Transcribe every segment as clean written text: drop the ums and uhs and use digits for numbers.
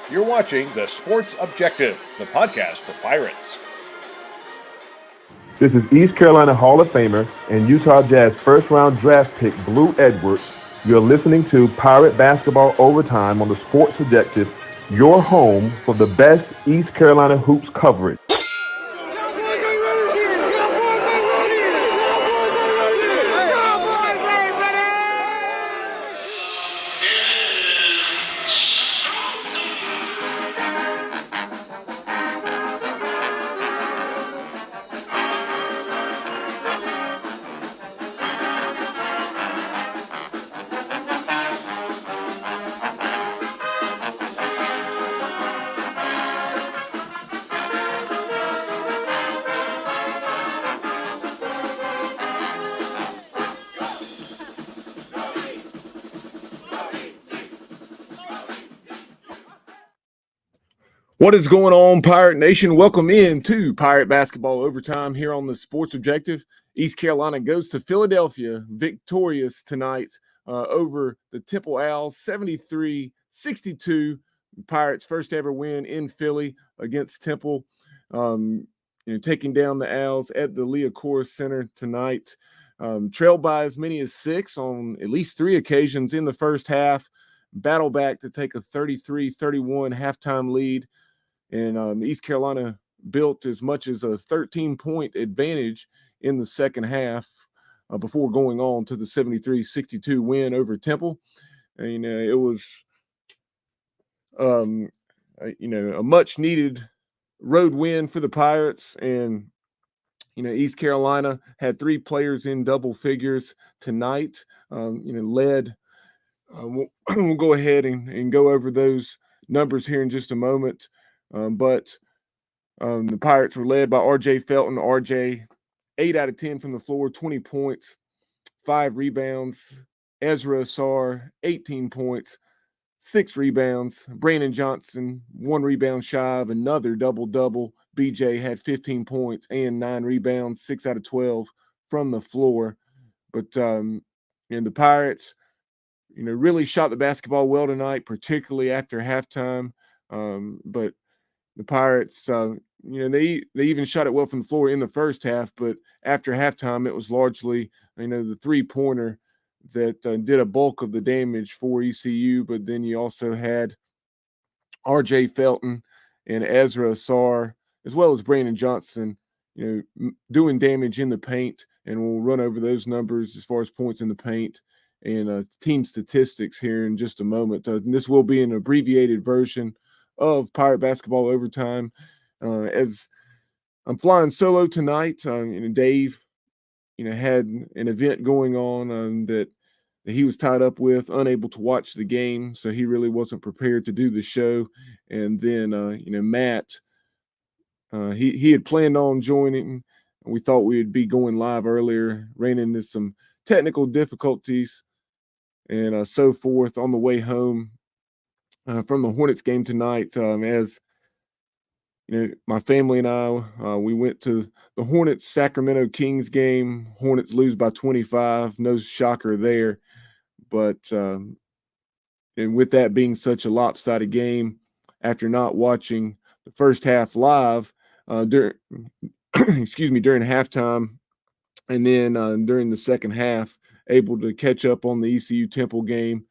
You're watching The Sports Objective, the podcast for Pirates. This is East Carolina Hall of Famer and Utah Jazz first-round draft pick Blue Edwards. You're listening to Pirate Basketball Overtime on the Sports Objective, your home for the best East Carolina hoops coverage. What is going on, Pirate Nation? Welcome in to Pirate Basketball Overtime here on the Sports Objective. East Carolina goes to Philadelphia, victorious tonight over the Temple Owls, 73-62. Pirates' first ever win in Philly against Temple, taking down the Owls at the Liacouras Center tonight. Trailed by as many as 6 on at least 3 occasions in the first half. Battle back to take a 33-31 halftime lead. And East Carolina built as much as a 13-point advantage in the second half before going on to the 73-62 win over Temple. And it was, a much-needed road win for the Pirates. And, East Carolina had 3 players in double figures tonight, led. We'll go ahead and go over those numbers here in just a moment. But the Pirates were led by Felton. RJ, 8 out of 10 from the floor, 20 points, 5 rebounds. Ezra Asar, 18 points, 6 rebounds. Brandon Johnson, 1 rebound shy of another double-double. BJ had 15 points and 9 rebounds, 6 out of 12 from the floor. But the Pirates, really shot the basketball well tonight, particularly after halftime. But the Pirates, they even shot it well from the floor in the first half, but after halftime, it was largely, the three-pointer that did a bulk of the damage for ECU. But then you also had RJ Felton and Ezra Asar, as well as Brandon Johnson, doing damage in the paint. And we'll run over those numbers as far as points in the paint and team statistics here in just a moment. This will be an abbreviated version of Pirate Basketball Overtime. As I'm flying solo tonight, Dave, had an event going on that he was tied up with, unable to watch the game, so he really wasn't prepared to do the show. And then, Matt, he had planned on joining. We thought we'd be going live earlier, ran into some technical difficulties and so forth on the way home from the Hornets game tonight. As my family and I, we went to the Hornets Sacramento Kings game. Hornets lose by 25. No shocker there. But and with that being such a lopsided game, after not watching the first half live during halftime, and then during the second half, able to catch up on the ECU Temple game,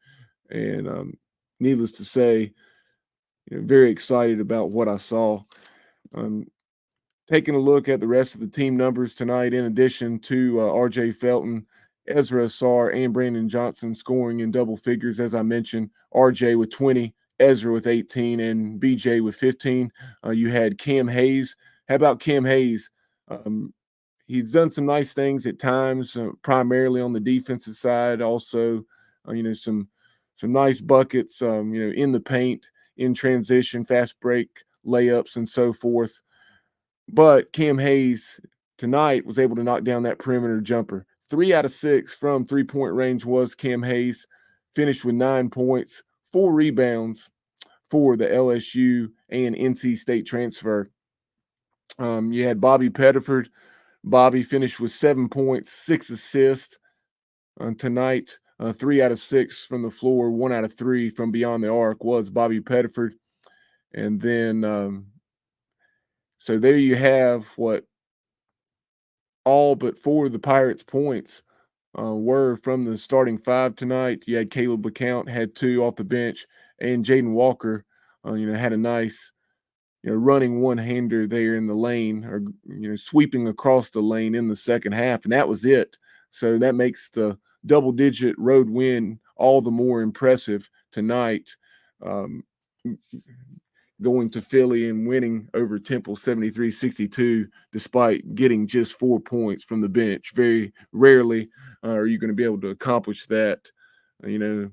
and needless to say, very excited about what I saw. Taking a look at the rest of the team numbers tonight, in addition to RJ Felton, Ezra Asar, and Brandon Johnson scoring in double figures, as I mentioned, RJ with 20, Ezra with 18, and BJ with 15. You had Cam Hayes. How about Cam Hayes? He's done some nice things at times, primarily on the defensive side. Also, some nice buckets, in the paint, in transition, fast break layups, and so forth. But Cam Hayes tonight was able to knock down that perimeter jumper. 3 out of 6 from three-point range was Cam Hayes. Finished with 9 points, 4 rebounds for the LSU and NC State transfer. You had Bobby Pettiford. Bobby finished with 7 points, 6 assists tonight. 3 out of 6 from the floor, 1 out of 3 from beyond the arc was Bobby Pettiford. And then, so there you have what all but 4 of the Pirates' points were from the starting 5 tonight. You had Caleb LeCount had 2 off the bench, and Jaden Walker, had a nice, running one-hander there in the lane, or sweeping across the lane in the second half, and that was it. So that makes the double-digit road win all the more impressive tonight. Um, Going to Philly and winning over Temple 73-62, despite getting just 4 points from the bench. Very rarely are you going to be able to accomplish that, a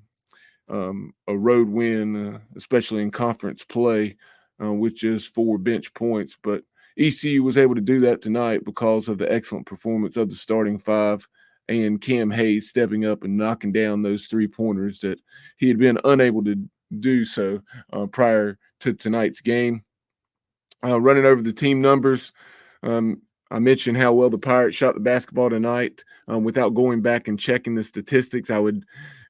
road win, especially in conference play, with just 4 bench points. But ECU was able to do that tonight because of the excellent performance of the starting 5 and Cam Hayes stepping up and knocking down those 3-pointers that he had been unable to do so prior to tonight's game. Running over the team numbers, I mentioned how well the Pirates shot the basketball tonight. Without going back and checking the statistics, I would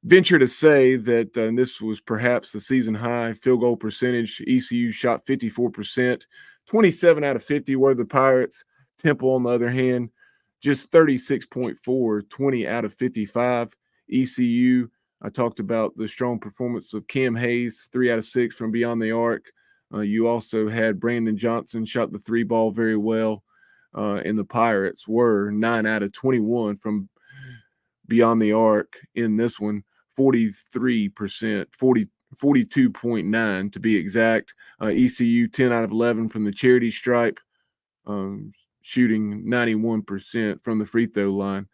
venture to say that this was perhaps the season high field goal percentage. ECU shot 54%, 27 out of 50 were the Pirates. Temple, on the other hand, just 36.4, 20 out of 55. ECU, I talked about the strong performance of Cam Hayes, 3 out of 6 from beyond the arc. You also had Brandon Johnson shot the 3 ball very well. And the Pirates were 9 out of 21 from beyond the arc in this one, 43%, 42.9 to be exact. ECU 10 out of 11 from the charity stripe, shooting 91% from the free throw line.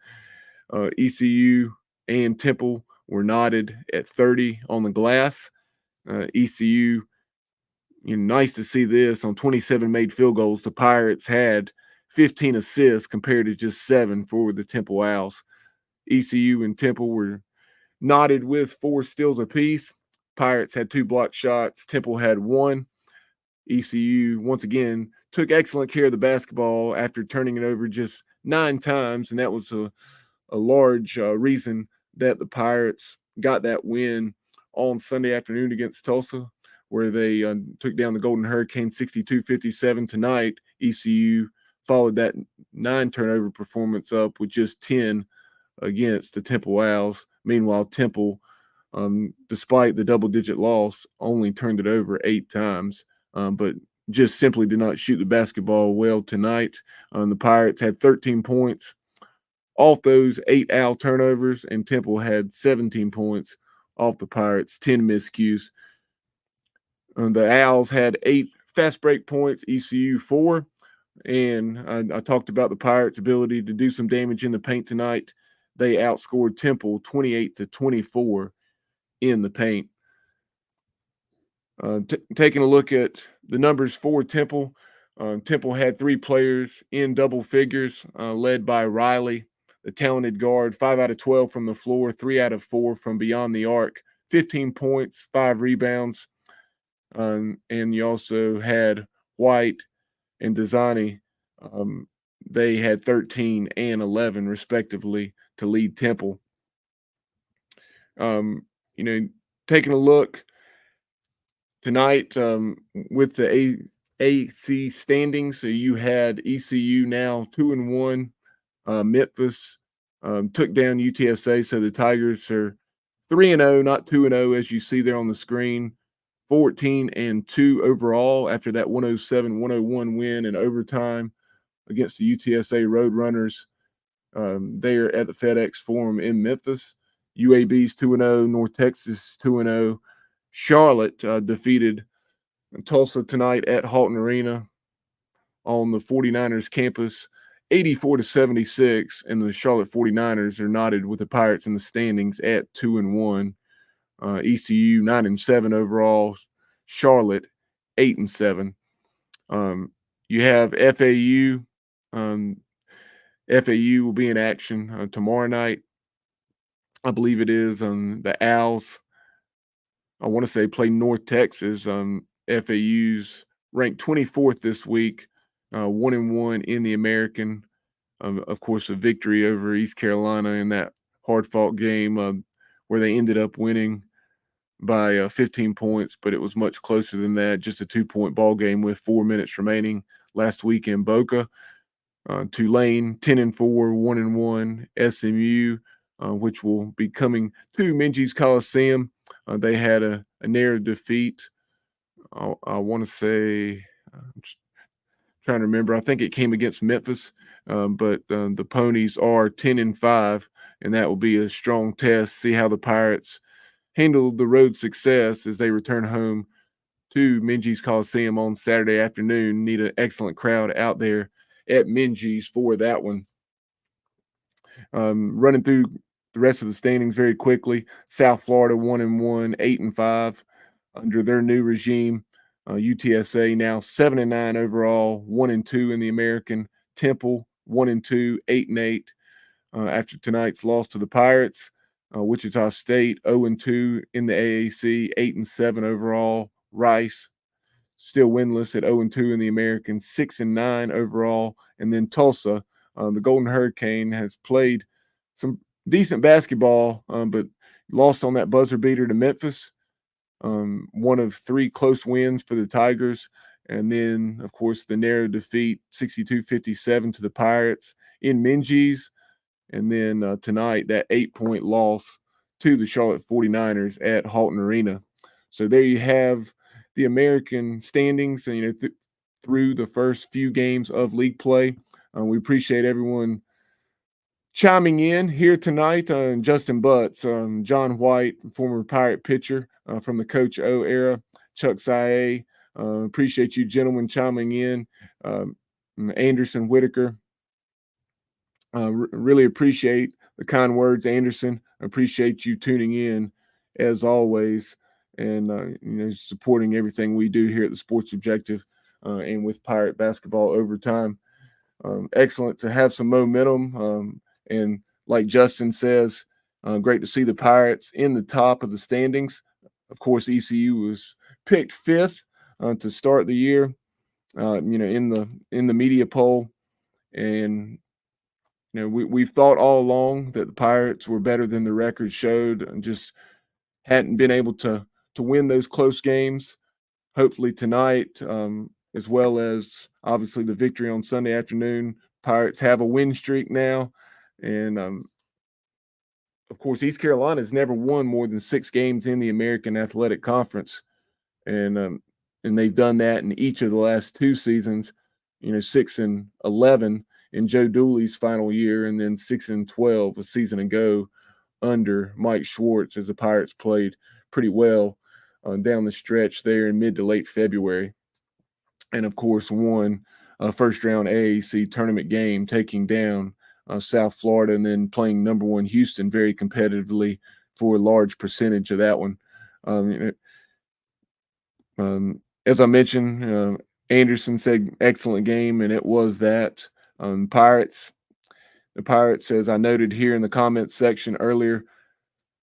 ECU and Temple were knotted at 30 on the glass. ECU, nice to see this. On 27 made field goals, the Pirates had 15 assists compared to just 7 for the Temple Owls. ECU and Temple were knotted with 4 steals apiece. Pirates had 2 blocked shots. Temple had 1. ECU, once again, took excellent care of the basketball after turning it over just 9 times, and that was a large reason that the Pirates got that win on Sunday afternoon against Tulsa, where they took down the Golden Hurricane 62-57. Tonight, ECU followed that 9 turnover performance up with just 10 against the Temple Owls. Meanwhile, Temple, despite the double-digit loss, only turned it over 8 times, but just simply did not shoot the basketball well tonight. The Pirates had 13 points off those 8 Owl turnovers, and Temple had 17 points off the Pirates, 10 miscues. The Owls had 8 fast break points, ECU 4. And I talked about the Pirates' ability to do some damage in the paint tonight. They outscored Temple 28-24 in the paint. Taking a look at the numbers for Temple, Temple had 3 players in double figures, led by Riley, the talented guard, 5 out of 12 from the floor, 3 out of 4 from beyond the arc, 15 points, 5 rebounds. And you also had White and Designy. They had 13 and 11 respectively to lead Temple. Taking a look tonight with the AC standings, so you had ECU now 2-1. Memphis took down UTSA, so the Tigers are 3-0, not 2-0 as you see there on the screen. 14-2 overall after that 107-101 win in overtime against the UTSA Roadrunners there at the FedEx Forum in Memphis. UAB's 2-0, North Texas 2-0. Charlotte defeated Tulsa tonight at Halton Arena on the 49ers campus, 84-76, and the Charlotte 49ers are knotted with the Pirates in the standings at 2-1. ECU 9-7 overall, Charlotte 8-7. You have FAU. FAU will be in action tomorrow night. I believe it is. The Owls, I want to say, play North Texas. FAU's ranked 24th this week, 1-1 in the American. Of course, a victory over East Carolina in that hard-fought game where they ended up winning by 15 points, but it was much closer than that. Just a 2-point ball game with 4 minutes remaining last week in Boca. Tulane 10-4, 1-1. SMU, which will be coming to Minji's Coliseum. They had a narrow defeat. I want to say, I'm trying to remember. I think it came against Memphis, but the Ponies are 10-5, and that will be a strong test. See how the Pirates handle the road success as they return home to Minji's Coliseum on Saturday afternoon. Need an excellent crowd out there at Minji's for that one. Running through the rest of the standings very quickly. South Florida 1-1, 8-5 under their new regime. UTSA now 7-9 overall, 1-2 in the American. Temple 1-2, 8-8 after tonight's loss to the Pirates. Wichita State 0-2 in the AAC, 8-7 overall. Rice still winless at 0-2 in the American, 6-9 overall. And then Tulsa, the Golden Hurricane, has played some decent basketball, but lost on that buzzer beater to Memphis. One of 3 close wins for the Tigers. And then, of course, the narrow defeat, 62-57 to the Pirates in Minji's. And then tonight, that 8-point loss to the Charlotte 49ers at Halton Arena. So there you have the American standings, through the first few games of league play. We appreciate everyone chiming in here tonight. Justin Butts, John White, former Pirate pitcher from the Coach O era, Chuck Saye. Appreciate you gentlemen chiming in. Anderson Whitaker. Really appreciate the kind words, Anderson. Appreciate you tuning in as always, and supporting everything we do here at the Sports Objective and with Pirate Basketball Overtime. Excellent to have some momentum, and like Justin says, great to see the Pirates in the top of the standings. Of course, ECU was picked 5th to start the year, in the media poll, and we've thought all along that the Pirates were better than the record showed, and just hadn't been able to win those close games. Hopefully tonight, as well as obviously the victory on Sunday afternoon, Pirates have a win streak now, and of course, East Carolina has never won more than 6 games in the American Athletic Conference, and they've done that in each of the last 2 seasons. 6-11 in Joe Dooley's final year, and then 6-12 a season ago under Mike Schwartz, as the Pirates played pretty well down the stretch there in mid to late February, and of course won a first-round AAC tournament game, taking down South Florida, and then playing number 1 Houston very competitively for a large percentage of that one. As I mentioned, Anderson said excellent game, and it was that. The Pirates, as I noted here in the comments section earlier,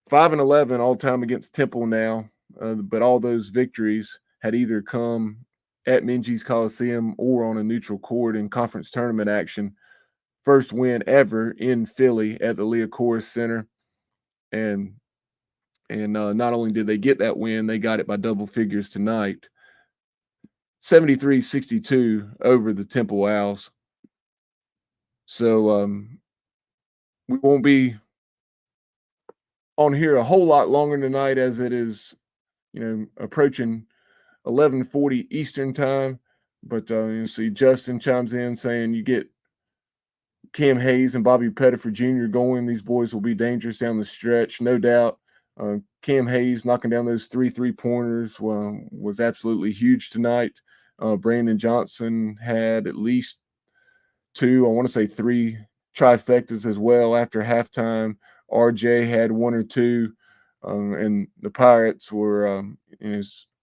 5-11 all time against Temple now, but all those victories had either come at Minji's Coliseum or on a neutral court in conference tournament action. First win ever in Philly at the Liacouras Center, and not only did they get that win, they got it by double figures tonight. 73-62 over the Temple Owls. So we won't be on here a whole lot longer tonight, as it is, approaching 11:40 Eastern time. But you see Justin chimes in saying you get Cam Hayes and Bobby Pettiford Jr. going. These boys will be dangerous down the stretch, no doubt. Cam Hayes knocking down those 3 3-pointers was absolutely huge tonight. Brandon Johnson had at least 2, I want to say 3 trifectas as well after halftime. RJ had 1 or 2, and the Pirates were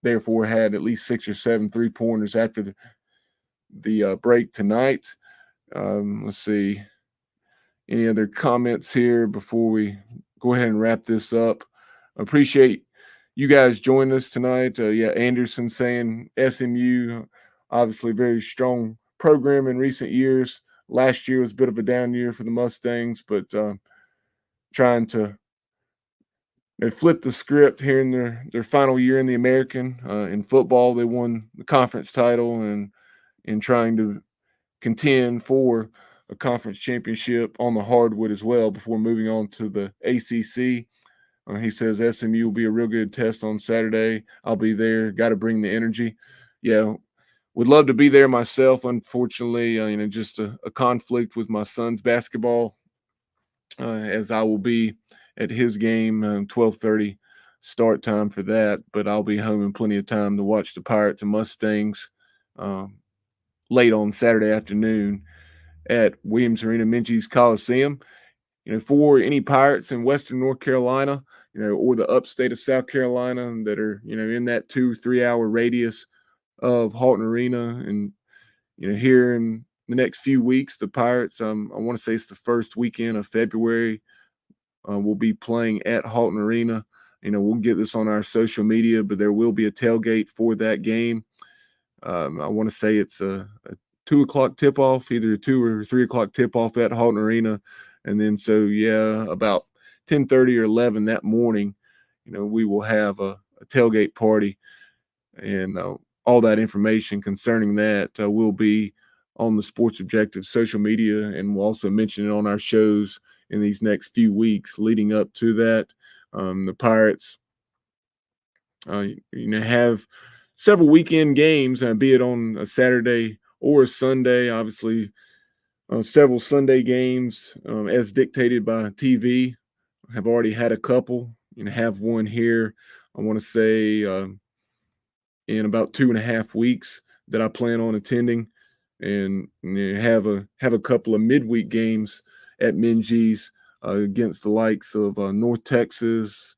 therefore had at least 6 or 7 3-pointers after the break tonight. Let's see. Any other comments here before we go ahead and wrap this up? Appreciate you guys joining us tonight. Anderson saying SMU, obviously very strong program in recent years. Last year was a bit of a down year for the Mustangs, but trying to they flipped the script here in their final year in the American. In football, they won the conference title and in trying to contend for a conference championship on the hardwood as well before moving on to the ACC. He says SMU will be a real good test on Saturday. I'll be there. Got to bring the energy. Yeah, would love to be there myself. Unfortunately, just a conflict with my son's basketball, as I will be at his game, 12:30 start time for that. But I'll be home in plenty of time to watch the Pirates and Mustangs um, late on Saturday afternoon at Williams Arena, Minges Coliseum. For any Pirates in Western North Carolina, or the upstate of South Carolina that are, in that 2-3 hour radius of Halton Arena. And, here in the next few weeks, the Pirates, I want to say it's the first weekend of February, will be playing at Halton Arena. We'll get this on our social media, but there will be a tailgate for that game. I want to say it's a 2 o'clock tip off, either a 2 or 3 o'clock tip off at Halton Arena. And then, about 10:30 or 11 that morning, we will have a tailgate party, and all that information concerning that will be on the Sports Objective social media, and we'll also mention it on our shows in these next few weeks leading up to that. The Pirates, have several weekend games, be it on a Saturday or a Sunday. Obviously, several Sunday games, as dictated by TV. Have already had a couple. Have one here, I want to say, in about 2.5 weeks that I plan on attending, and have a couple of midweek games at Minges against the likes of North Texas,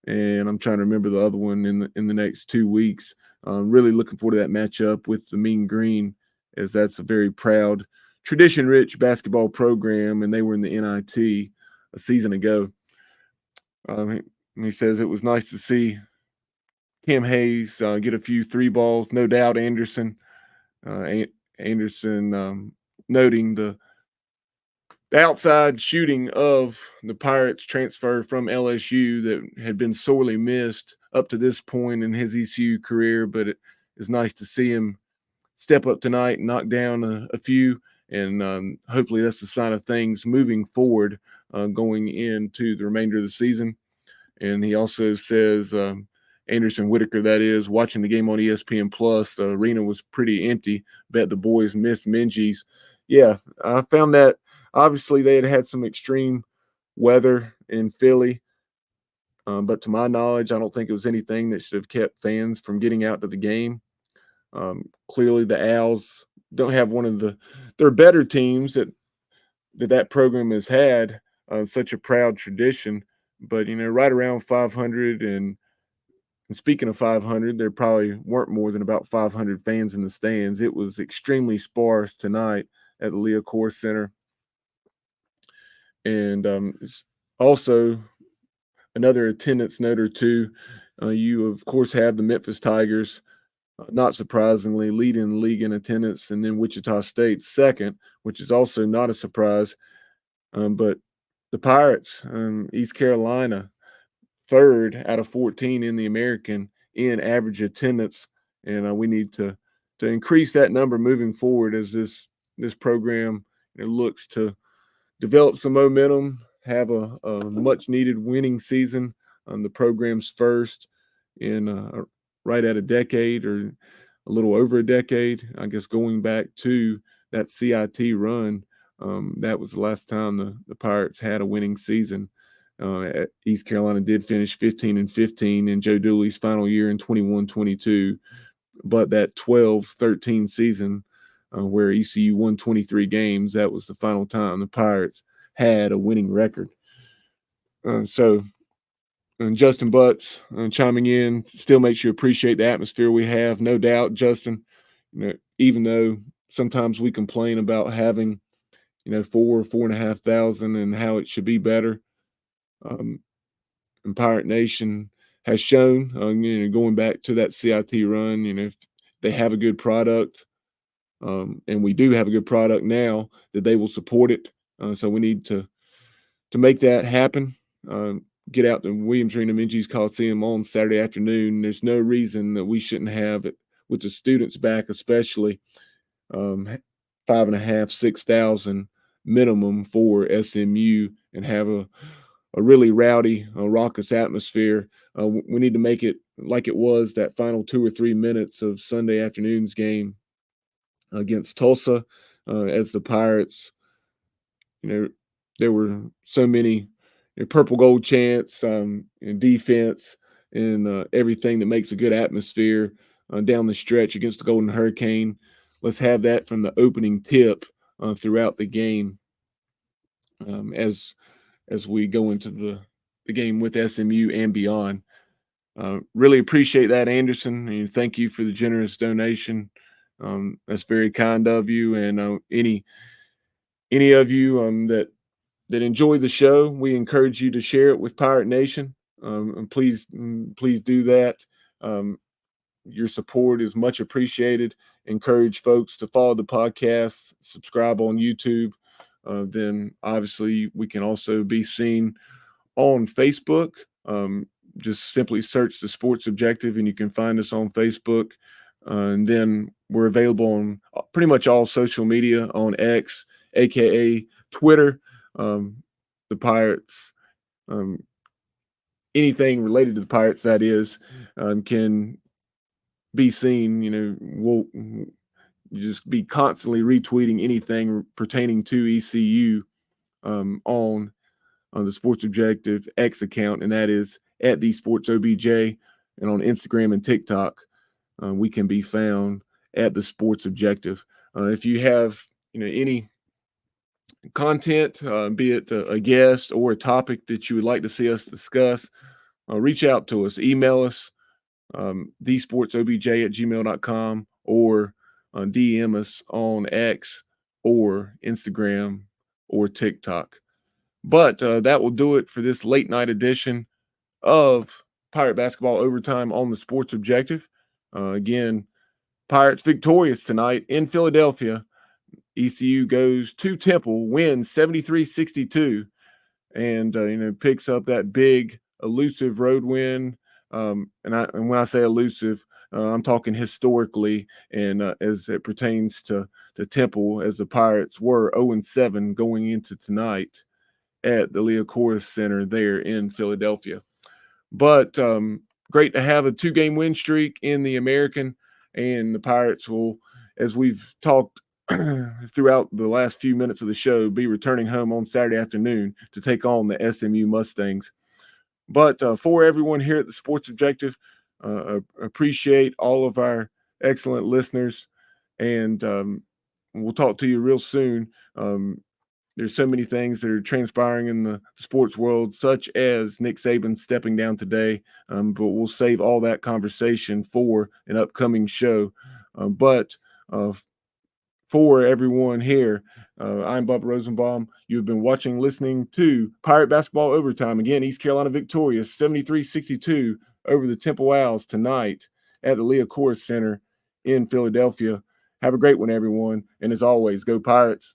and I'm trying to remember the other one in the next 2 weeks. Really looking forward to that matchup with the Mean Green, as that's a very proud, tradition-rich basketball program, and they were in the NIT a season ago. He says it was nice to see Cam Hayes get a few 3 balls. No doubt Anderson noting the outside shooting of the Pirates transfer from LSU that had been sorely missed up to this point in his ECU career, but it is nice to see him step up tonight and knock down a few, and hopefully that's the sign of things moving forward, going into the remainder of the season. And he also says, Anderson Whitaker, that is, watching the game on ESPN Plus, the arena was pretty empty. Bet the boys missed Minges. Yeah, I found that obviously they had some extreme weather in Philly, but to my knowledge, I don't think it was anything that should have kept fans from getting out to the game. Clearly, the Owls don't have one of their better teams that program has had, such a proud tradition. But right around 500, and speaking of 500, there probably weren't more than about 500 fans in the stands. It was extremely sparse tonight at the Leocore Center. And it's also another attendance note or two. You, of course, have the Memphis Tigers, not surprisingly, leading the league in attendance, and then Wichita State second, which is also not a surprise. But the Pirates, East Carolina, third out of 14 in the American in average attendance, and we need to increase that number moving forward as this program looks to develop some momentum, have a much needed winning season. The program's first in right at a decade, or a little over a decade, I guess, going back to that CIT run. That was the last time the Pirates had a winning season. East Carolina did finish 15-15 in Joe Dooley's final year in 21-22, but that 12-13 season, where ECU won 23 games, that was the final time the Pirates had a winning record. And Justin Butts chiming in, still makes you appreciate the atmosphere we have. No doubt, Justin, even though sometimes we complain about having, 4,500, and how it should be better. And Pirate Nation has shown, going back to that CIT run, if they have a good product, and we do have a good product now, that they will support it. So we need to make that happen. get out to Williams Arena Minges Coliseum on Saturday afternoon. There's no reason that we shouldn't have it with the students back, especially 5,500, 6,000 minimum for SMU, and have a really rowdy, raucous atmosphere. We need to make it like it was that final 2 or 3 minutes of Sunday afternoon's game against Tulsa, as the Pirates, there were so many purple gold chants, and defense, and everything that makes a good atmosphere down the stretch against the Golden Hurricane. Let's have that from the opening tip throughout the game, as we go into the game with SMU and beyond. Really appreciate that, Anderson, and thank you for the generous donation. That's very kind of you, and any of you that enjoy the show, we encourage you to share it with Pirate Nation. And please do that. Your support is much appreciated. Encourage folks to follow the podcast, subscribe on YouTube. Then obviously we can also be seen on Facebook. Just simply search the Sports Objective and you can find us on Facebook. And then we're available on pretty much all social media on X, aka Twitter. The Pirates, anything related to the Pirates, that is, can be seen. We'll just be constantly retweeting anything pertaining to ECU on the Sports Objective X account, and that is at the Sports OBJ. And on Instagram and TikTok, we can be found at the Sports Objective. If you have any content, be it a guest or a topic that you would like to see us discuss, reach out to us. Email us, thesportsobj@gmail.com, or DM us on X or Instagram or TikTok. But that will do it for this late night edition of Pirate Basketball Overtime on the Sports Objective. Again, Pirates victorious tonight in Philadelphia. ECU goes to Temple, wins 73-62, and picks up that big, elusive road win. And when I say elusive, I'm talking historically, and as it pertains to Temple, as the Pirates were 0-7 going into tonight at the Liacouras Center there in Philadelphia. But great to have a 2-game win streak in the American, and the Pirates will, as we've talked throughout the last few minutes of the show, be returning home on Saturday afternoon to take on the SMU Mustangs. But for everyone here at the Sports Objective, appreciate all of our excellent listeners, and we'll talk to you real soon. There's so many things that are transpiring in the sports world, such as Nick Saban stepping down today, but we'll save all that conversation for an upcoming show. But for everyone here, I'm Bob Rosenbaum. You've been listening to Pirate Basketball Overtime. Again, East Carolina victorious 73-62 over the Temple Owls tonight at the Liacouras Center in Philadelphia. Have a great one, everyone. And as always, go Pirates.